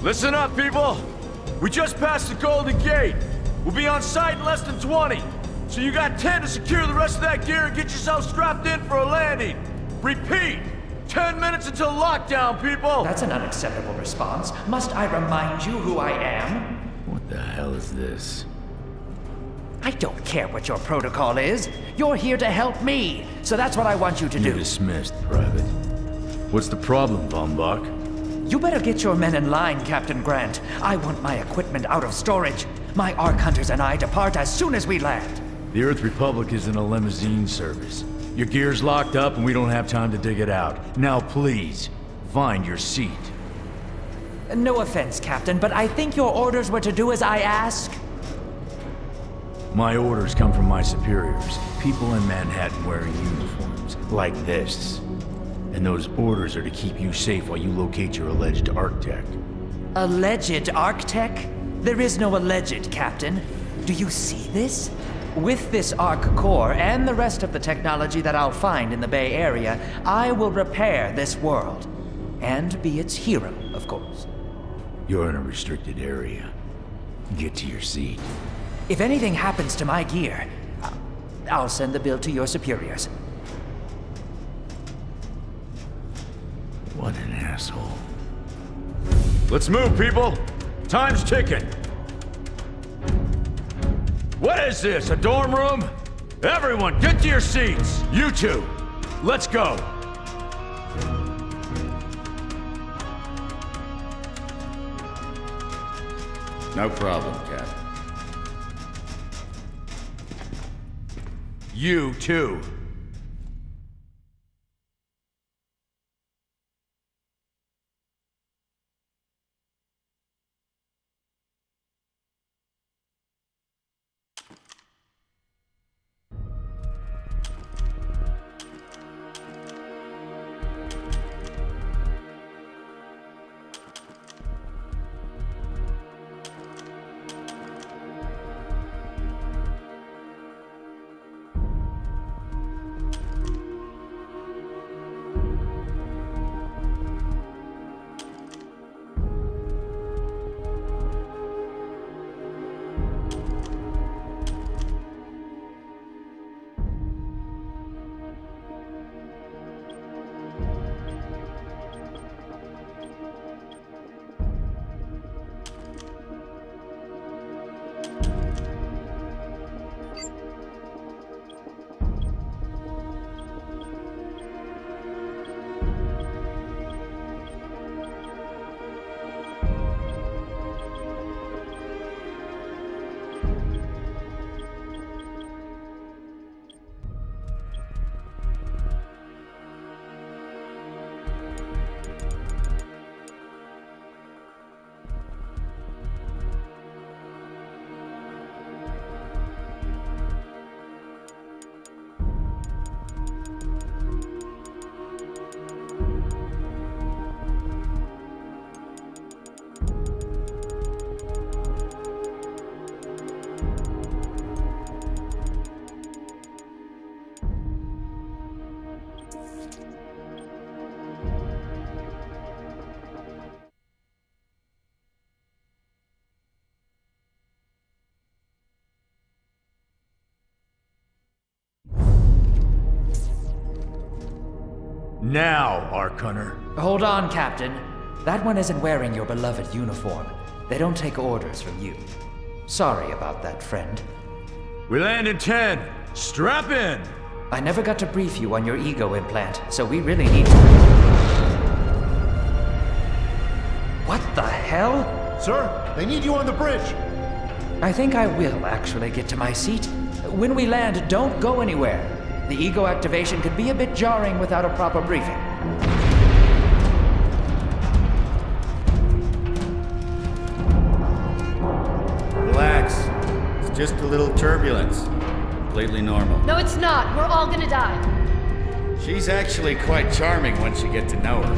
Listen up, people! We just passed the Golden Gate. We'll be on site in less than 20. So you got 10 to secure the rest of that gear and get yourself strapped in for a landing. Repeat! 10 minutes until lockdown, people! That's an unacceptable response. Must I remind you who I am? What the hell is this? I don't care what your protocol is. You're here to help me, so that's what I want you to You're do. dismissed, Private. What's the problem, Von Bach? You better get your men in line, Captain Grant. I want my equipment out of storage. My Ark Hunters and I depart as soon as we land. The Earth Republic is in a limousine service. Your gear's locked up and we don't have time to dig it out. Now please, find your seat. No offense, Captain, but I think your orders were to do as I ask. My orders come from my superiors. People in Manhattan wearing uniforms, like this. And those orders are to keep you safe while you locate your alleged Arc-Tech. Alleged Arc-Tech? There is no alleged, Captain. Do you see this? With this Arc core and the rest of the technology that I'll find in the Bay Area, I will repair this world. And be its hero, of course. You're in a restricted area. Get to your seat. If anything happens to my gear, I'll send the bill to your superiors. What an asshole. Let's move, people! Time's ticking! What is this, a dorm room? Everyone, get to your seats! You two, let's go! No problem, Cap. You too. Now, Ark Hunter. Hold on, Captain. That one isn't wearing your beloved uniform. They don't take orders from you. Sorry about that, friend. We land in 10. Strap in! I never got to brief you on your ego implant, so we really need to... What the hell? Sir, they need you on the bridge. I think I will actually get to my seat. When we land, don't go anywhere. The ego activation could be a bit jarring without a proper briefing. Relax. It's just a little turbulence. Completely normal. No, it's not. We're all gonna die. She's actually quite charming once you get to know her.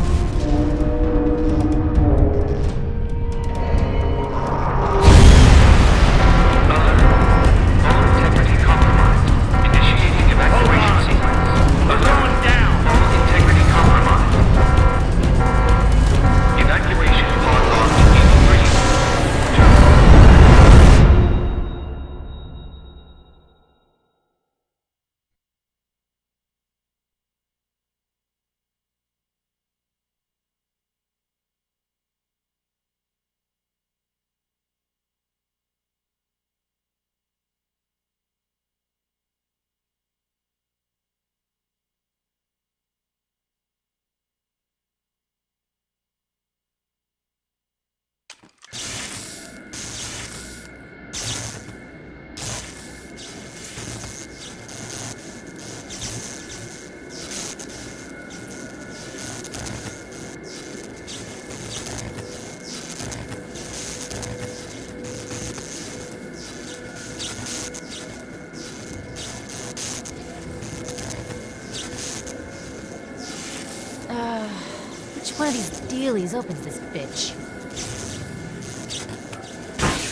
Which one of these dealies opens this bitch?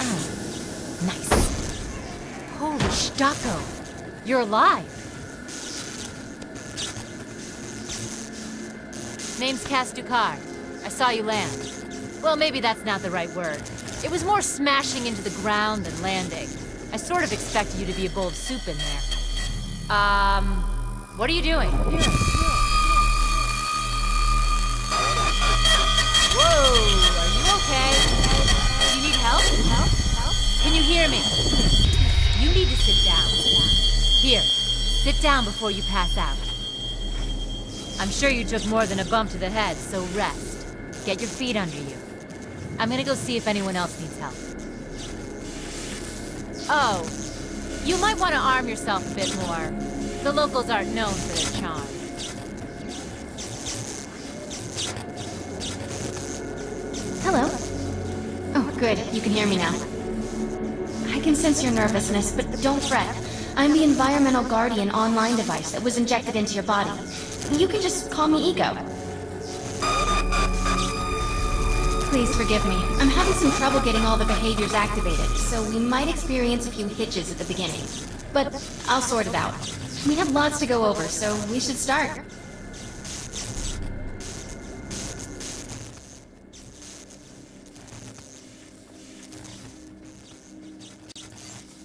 Oh, nice. Holy Stocko! You're alive! Name's Castukar. I saw you land. Well, maybe that's not the right word. It was more smashing into the ground than landing. I sort of expected you to be a bowl of soup in there. What are you doing? Whoa, are you okay? You need help? Can you hear me? You need to sit down. Here, sit down before you pass out. I'm sure you took more than a bump to the head, so rest. Get your feet under you. I'm gonna go see if anyone else needs help. Oh, you might want to arm yourself a bit more. The locals aren't known for their charm. Hello. Oh, good. You can hear me now. I can sense your nervousness, but don't fret. I'm the environmental guardian online device that was injected into your body. You can just call me Ego. Please forgive me. I'm having some trouble getting all the behaviors activated, so we might experience a few hitches at the beginning. But I'll sort it out. We have lots to go over, so we should start.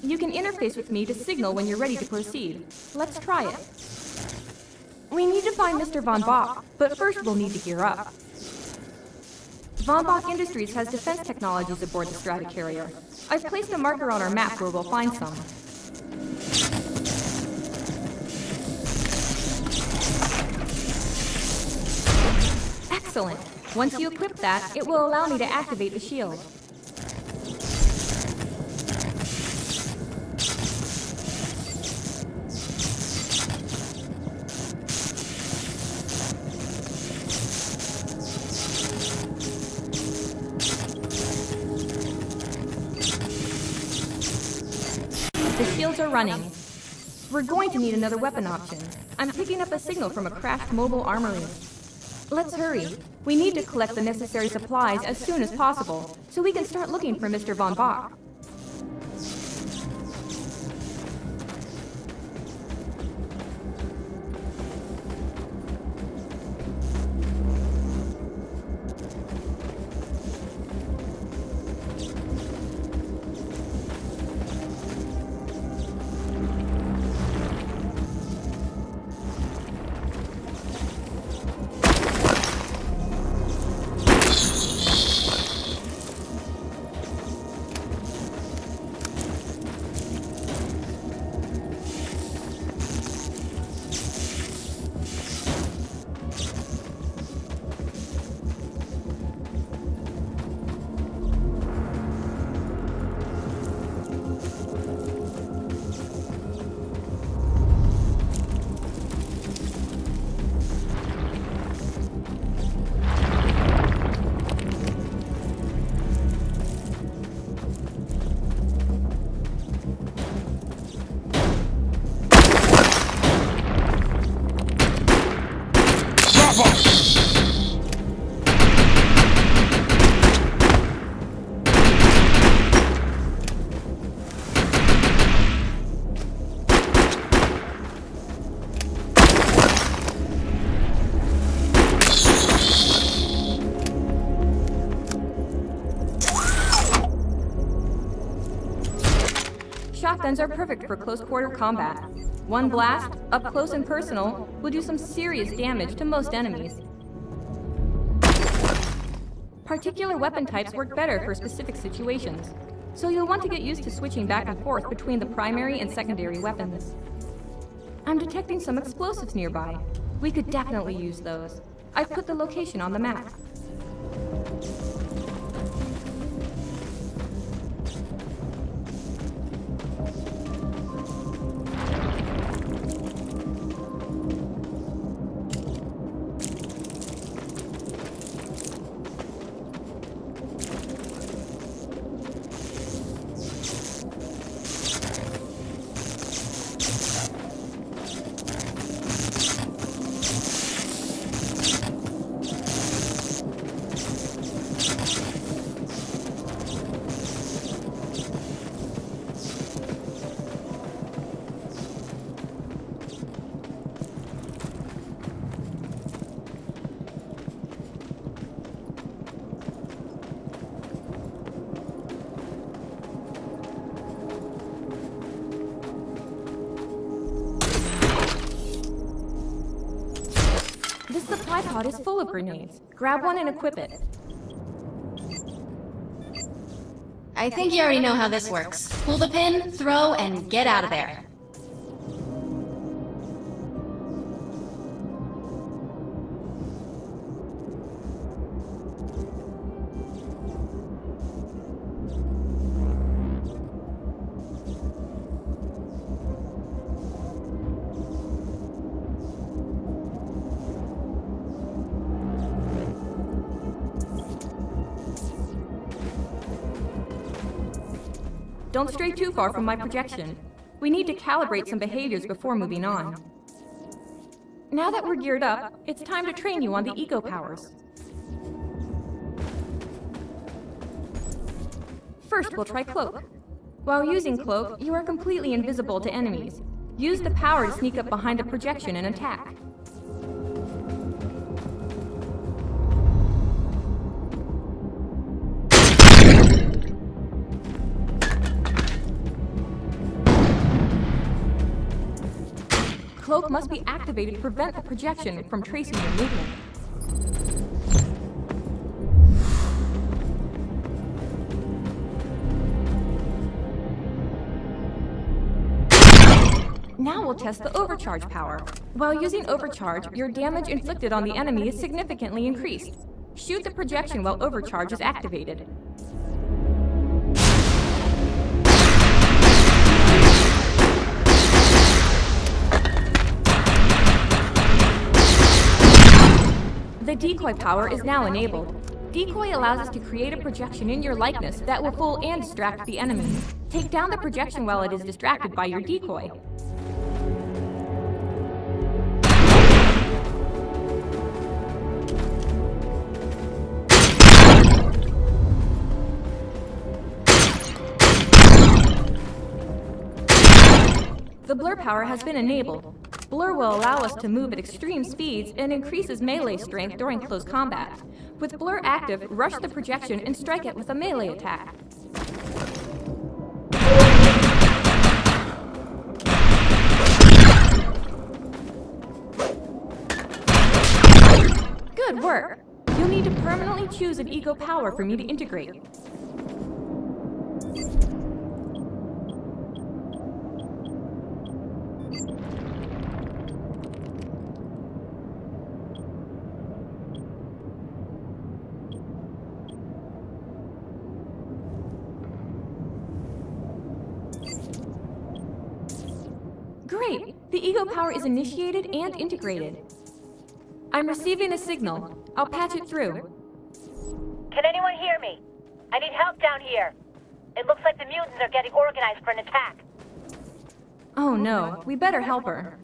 You can interface with me to signal when you're ready to proceed. Let's try it. We need to find Mr. Von Bach, but first we'll need to gear up. Von Bach Industries has defense technologies aboard the Stratocarrier. I've placed a marker on our map where we'll find some. Excellent. Once you equip that, it will allow me to activate the shield. The shields are running. We're going to need another weapon option. I'm picking up a signal from a crashed mobile armory. Let's hurry. We need to collect the necessary supplies as soon as possible, so we can start looking for Mr. Von Bach. shotguns are perfect for close-quarter combat. One blast, up close and personal, will do some serious damage to most enemies. Particular weapon types work better for specific situations, so you'll want to get used to switching back and forth between the primary and secondary weapons. I'm detecting some explosives nearby. We could definitely use those. I've put the location on the map. This supply pod is full of grenades. Grab one and equip it. I think you already know how this works. Pull the pin, throw, and get out of there. Don't stray too far from my projection. We need to calibrate some behaviors before moving on. Now that we're geared up, it's time to train you on the ego powers. First, we'll try Cloak. While using Cloak, you are completely invisible to enemies. Use the power to sneak up behind the projection and attack. Cloak must be activated to prevent the projection from tracing your movement. Now we'll test the Overcharge Power. While using Overcharge, your damage inflicted on the enemy is significantly increased. Shoot the projection while Overcharge is activated. The decoy power is now enabled. Decoy allows us to create a projection in your likeness that will fool and distract the enemy. Take down the projection while it is distracted by your decoy. The blur power has been enabled. Blur will allow us to move at extreme speeds and increases melee strength during close combat. With Blur active, rush the projection and strike it with a melee attack. Good work! You'll need to permanently choose an ego power for me to integrate. Great! The ego power is initiated and integrated. I'm receiving a signal. I'll patch it through. Can anyone hear me? I need help down here. It looks like the mutants are getting organized for an attack. Oh no, we better help her.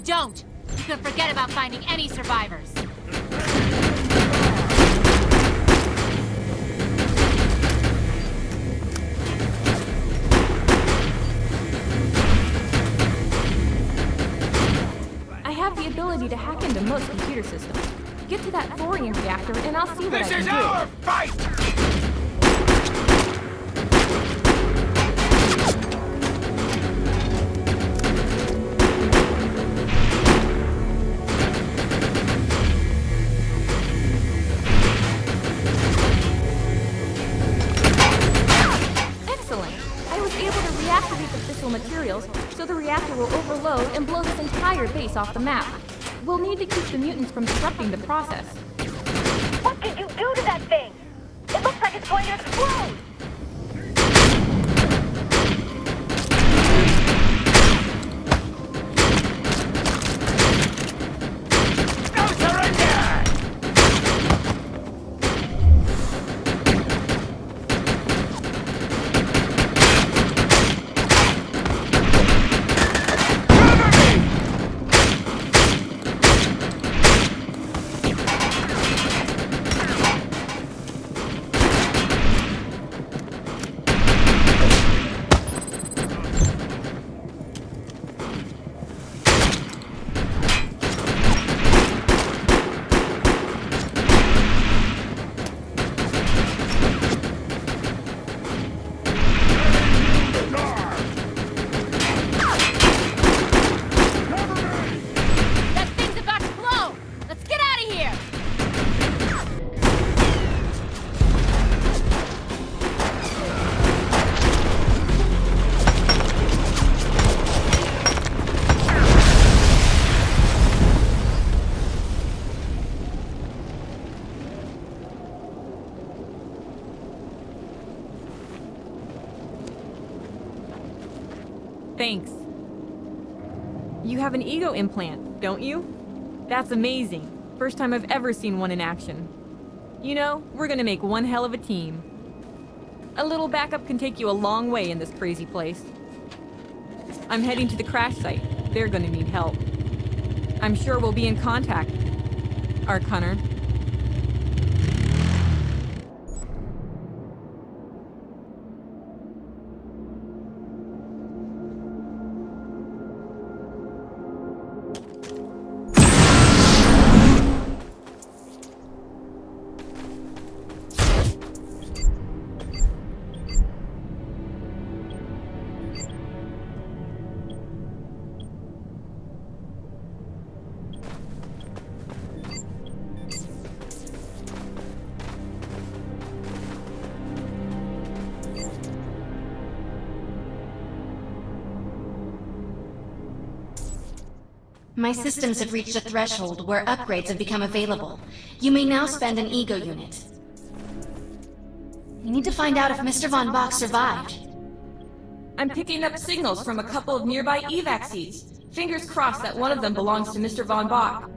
don't, you can forget about finding any survivors. I have the ability to hack into most computer systems. Get to that thorium reactor and I'll see what I can do. This is our fight! Excellent! I was able to reactivate the fissile materials, so the reactor will overload and blow this entire base off the map. We'll need to keep the mutants from disrupting the process. What did you do to that thing? It looks like it's going to explode! No surrender! That thing's about to blow! Let's get out of here! Thanks. You have an ego implant, don't you? That's amazing. First time I've ever seen one in action. You know, we're gonna make one hell of a team. A little backup can take you a long way in this crazy place. I'm heading to the crash site. They're gonna need help. I'm sure we'll be in contact, Arc Hunter. My systems have reached a threshold where upgrades have become available. You may now spend an ego unit. You need to find out if Mr. Von Bach survived. I'm picking up signals from a couple of nearby evac seats. Fingers crossed that one of them belongs to Mr. Von Bach.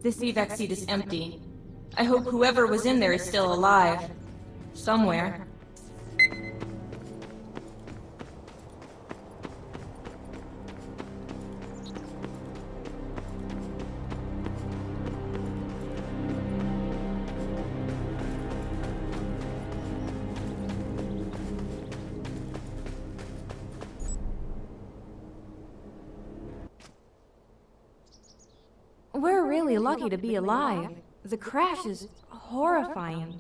This evac seat is empty. I hope whoever was in there is still alive. Somewhere. We're really lucky to be alive. The crash is horrifying.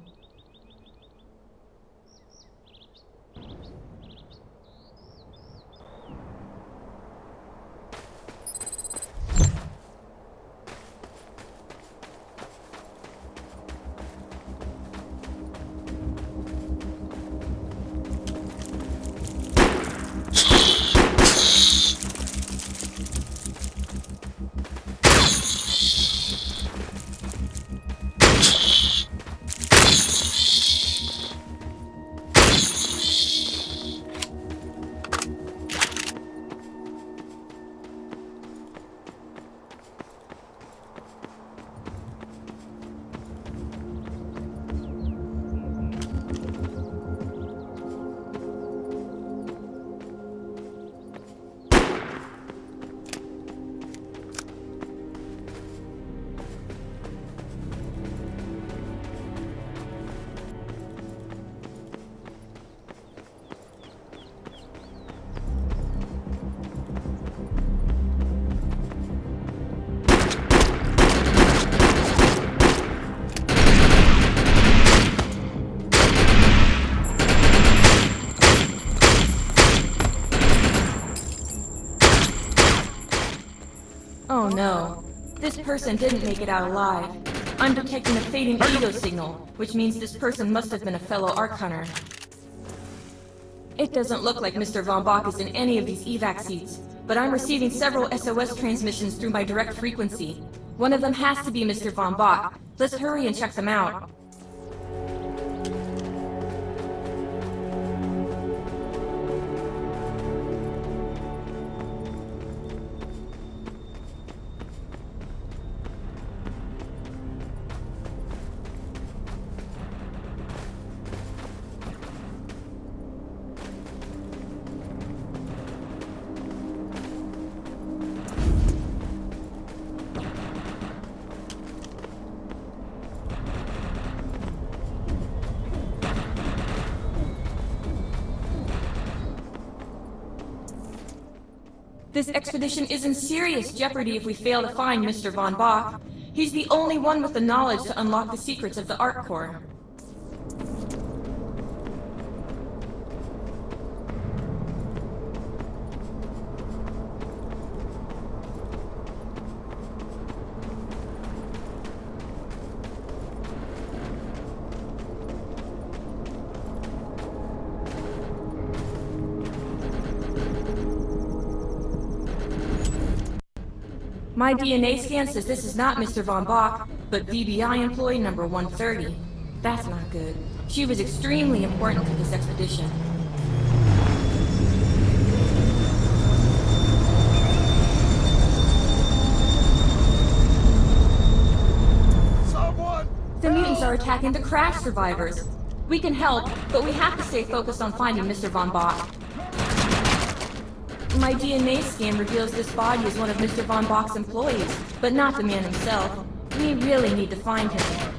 Oh no. This person didn't make it out alive. I'm detecting a fading ego signal, which means this person must have been a fellow Ark Hunter. It doesn't look like Mr. Von Bach is in any of these evac seats, but I'm receiving several SOS transmissions through my direct frequency. One of them has to be Mr. Von Bach. Let's hurry and check them out. This expedition is in serious jeopardy if we fail to find Mr. Von Bach. He's the only one with the knowledge to unlock the secrets of the Ark Core. My DNA scan says this is not Mr. Von Bach, but VBI employee number 130. That's not good. She was extremely important to this expedition. The mutants are attacking the crash survivors. We can help, but we have to stay focused on finding Mr. Von Bach. My DNA scan reveals this body is one of Mr. Von Bach's employees, but not the man himself. We really need to find him.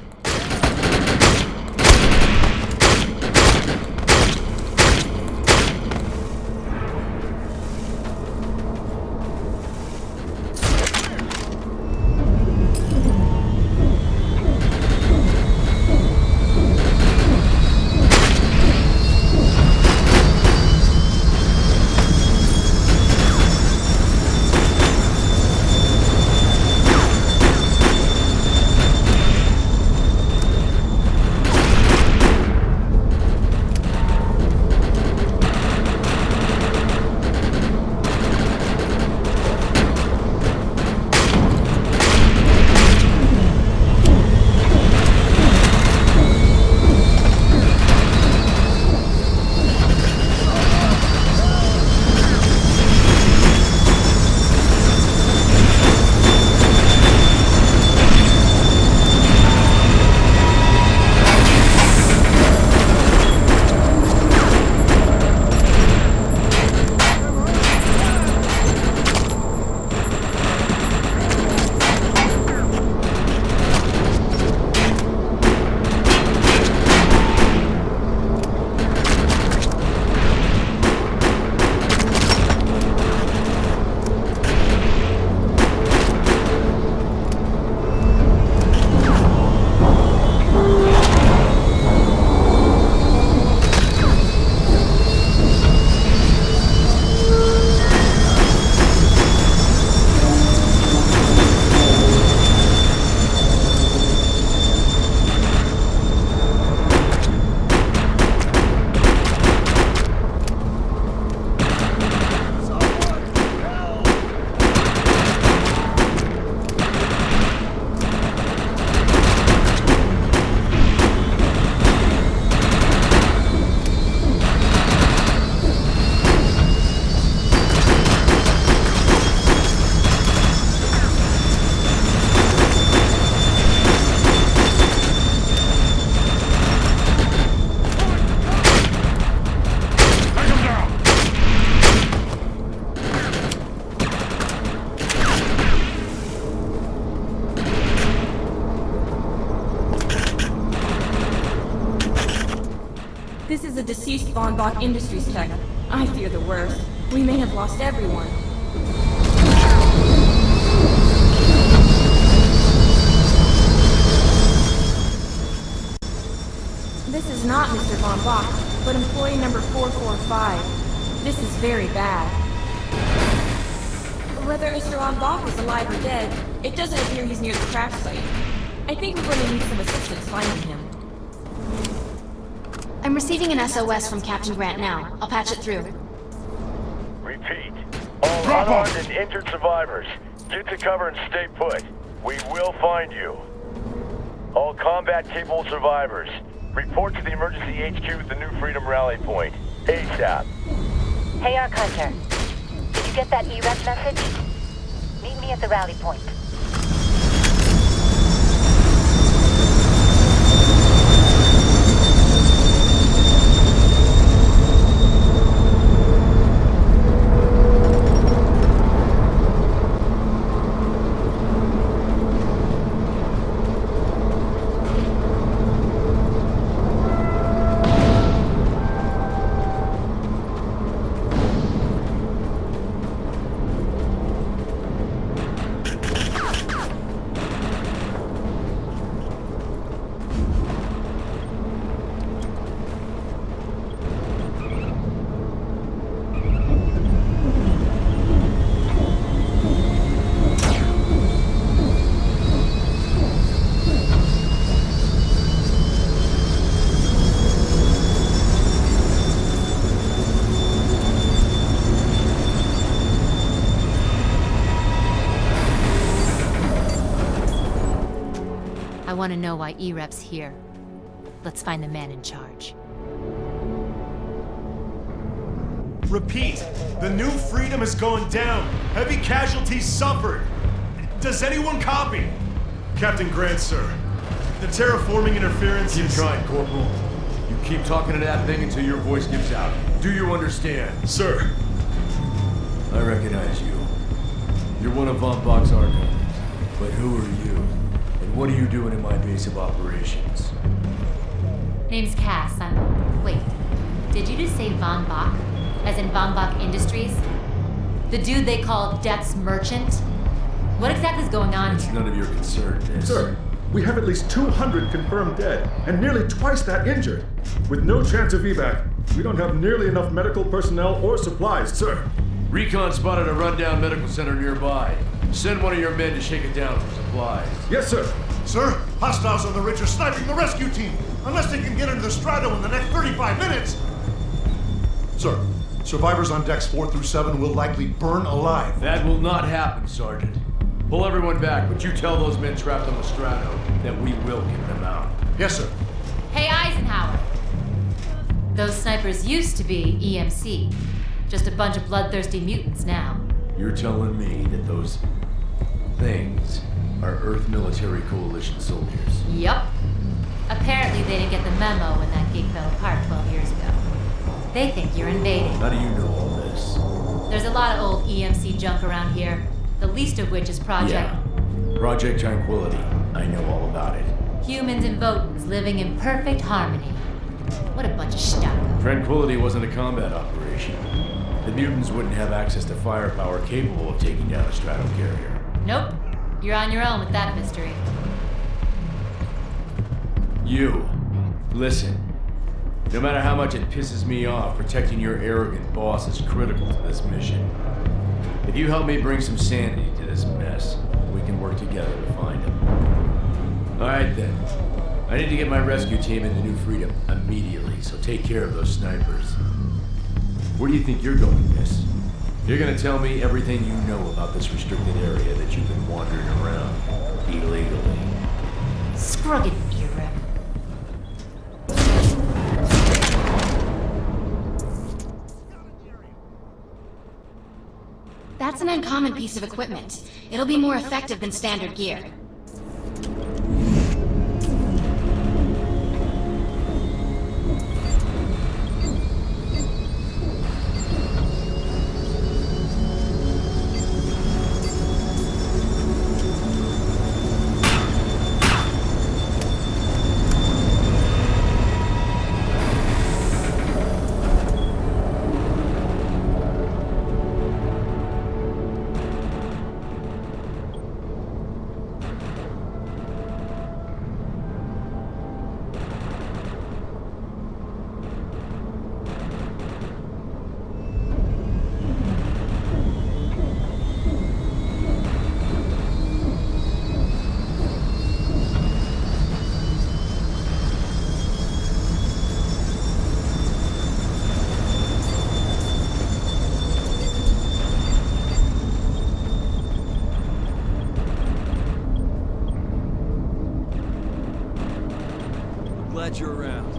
deceased Von Bach Industries tech. I fear the worst. We may have lost everyone. This is not Mr. Von Bach, but employee number 445. This is very bad. Whether Mr. Von Bach is alive or dead, it doesn't appear he's near the crash site. I think we're going to need some assistance finding him. I'm receiving an SOS from Captain Grant now. I'll patch it through. Repeat. All unarmed and injured survivors, get to cover and stay put. We will find you. All combat-capable survivors, report to the emergency HQ at the New Freedom Rally Point. ASAP. Hey, Arc Hunter. Did you get that EREP message? Meet me at the rally point. I want to know why EREP's here. Let's find the man in charge. Repeat, the New Freedom is going down. Heavy casualties suffered. Does anyone copy? Captain Grant, sir. The terraforming interference Keep is... trying, Corporal. You keep talking to that thing until your voice gives out. Do you understand? Sir. I recognize you. You're one of Von Bach's archives. But who are you? And what are you doing in my base of operations? Name's Cass. Wait, did you just say Von Bach? As in Von Bach Industries? The dude they call Death's Merchant? What exactly is going on It's here? none of your concern, Miss. Sir, we have at least 200 confirmed dead, and nearly twice that injured. With no chance of evac, we don't have nearly enough medical personnel or supplies, sir. Recon spotted a rundown medical center nearby. Send one of your men to shake it down for supplies. Yes, sir. Sir, hostiles on the ridge are sniping the rescue team. Unless they can get into the Strato in the next 35 minutes. Sir, survivors on decks 4 through 7 will likely burn alive. That will not happen, Sergeant. Pull everyone back, but you tell those men trapped on the Strato that we will get them out. Yes, sir. Hey, Eisenhower! Those snipers used to be EMC. Just a bunch of bloodthirsty mutants now. You're telling me that those things are Earth Military Coalition soldiers? Yup. Apparently they didn't get the memo when that gig fell apart 12 years ago. They think you're invading. How do you know all this? There's a lot of old EMC junk around here, the least of which is Project... Yeah. Project Tranquility. I know all about it. Humans and Votans living in perfect harmony. What a bunch of stuff. Tranquility wasn't a combat operation. The mutants wouldn't have access to firepower capable of taking down a stratocarrier. Nope. You're on your own with that mystery. You. Listen. No matter how much it pisses me off, protecting your arrogant boss is critical to this mission. If you help me bring some sanity to this mess, we can work together to find him. Alright then. I need to get my rescue team into New Freedom immediately, so take care of those snipers. Where do you think you're going, miss? You're gonna tell me everything you know about this restricted area that you've been wandering around illegally. Scruggin' era. That's an uncommon piece of equipment. It'll be more effective than standard gear. glad you're around.